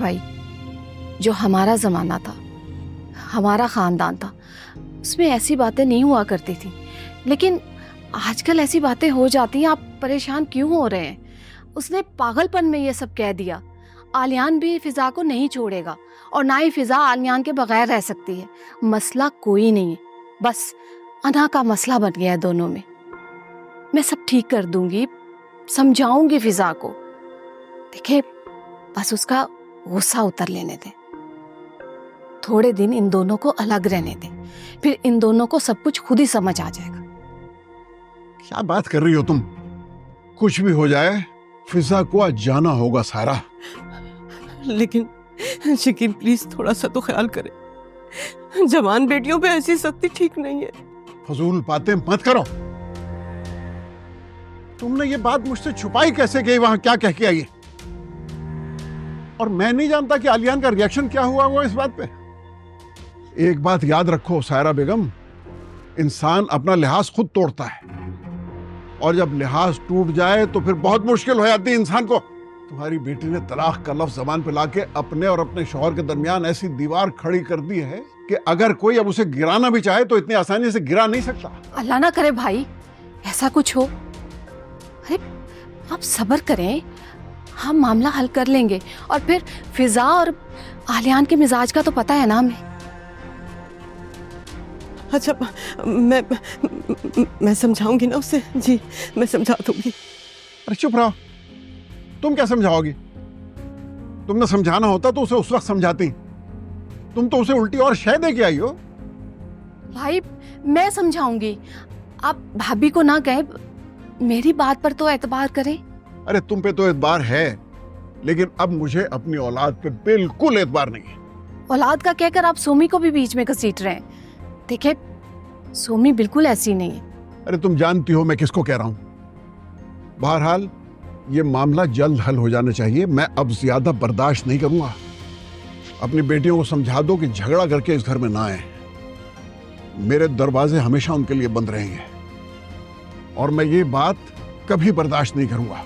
भाई, जो हमारा जमाना था, हमारा खानदान था, उसमें ऐसी बातें नहीं हुआ करती थी, लेकिन आजकल ऐसी बातें हो जाती हैं। आप परेशान क्यों हो रहे हैं? उसने पागलपन में ये सब कह दिया। आलियान भी फिजा को नहीं छोड़ेगा और ना ही फिजा आलियान के बगैर रह सकती है। मसला कोई नहीं है, बस अना का मसला बन गया है दोनों में। मैं सब ठीक कर दूंगी, समझाऊंगी फिजा को। देखिए, बस उसका गुस्सा उतर लेने दें। थोड़े दिन इन दोनों को अलग रहने दें, फिर इन दोनों को सब कुछ खुद ही समझ आ जाएगा। क्या बात कर रही हो तुम? कुछ भी हो जाए, फिजा को आज जाना होगा सारा। लेकिन शकील प्लीज थोड़ा सा तो ख्याल करें। जवान बेटियों पे ऐसी सख्ती ठीक नहीं है। फजूल बातें मत करो। तुमने ये बात मुझसे छुपाई कैसे गई? वहां क्या कह के आई? और मैं नहीं जानता कि आलियान का रिएक्शन क्या हुआ वो इस बात पे। एक बात याद रखो सायरा बेगम, इंसान अपना लिहाज खुद तोड़ता है, और जब लिहाज टूट जाए तो फिर बहुत मुश्किल हो जाती है इंसान को। तुम्हारी बेटी ने तलाक का लफ्ज जबान पे लाके अपने और अपने शौहर के दरमियान ऐसी दीवार खड़ी कर दी है कि अगर कोई अब उसे गिराना भी चाहे तो इतनी आसानी से गिरा नहीं सकता। अल्लाह ना करे भाई ऐसा कुछ हो। अरे आप सब्र करें, हम मामला हल कर लेंगे। और फिर फिजा और आलियान के मिजाज का तो पता है ना हमें। अच्छा, मैं समझाऊंगी ना उसे। जी, मैं समझा दूंगी। अरे चुप रहो, तुम क्या समझाओगी? तुमने समझाना होता तो उसे उस वक्त समझाती। तुम तो उसे उल्टी और शय दे के आई हो। भाई मैं समझाऊंगी, आप भाभी को ना कहें, मेरी बात पर तो एतबार करें। अरे तुम पे तो एतबार है, लेकिन अब मुझे अपनी औलाद पे बिल्कुल एतबार नहीं है। औलाद का कहकर आप सोमी को भी बीच में घसीट रहे हैं। देखिए, सोमी बिल्कुल ऐसी नहीं है। अरे तुम जानती हो मैं किसको कह रहा हूं। बहरहाल ये मामला जल्द हल हो जाना चाहिए। मैं अब ज्यादा बर्दाश्त नहीं करूंगा। अपनी बेटियों को समझा दो कि झगड़ा करके इस घर में ना आए। मेरे दरवाजे हमेशा उनके लिए बंद रहेंगे और मैं ये बात कभी बर्दाश्त नहीं करूंगा।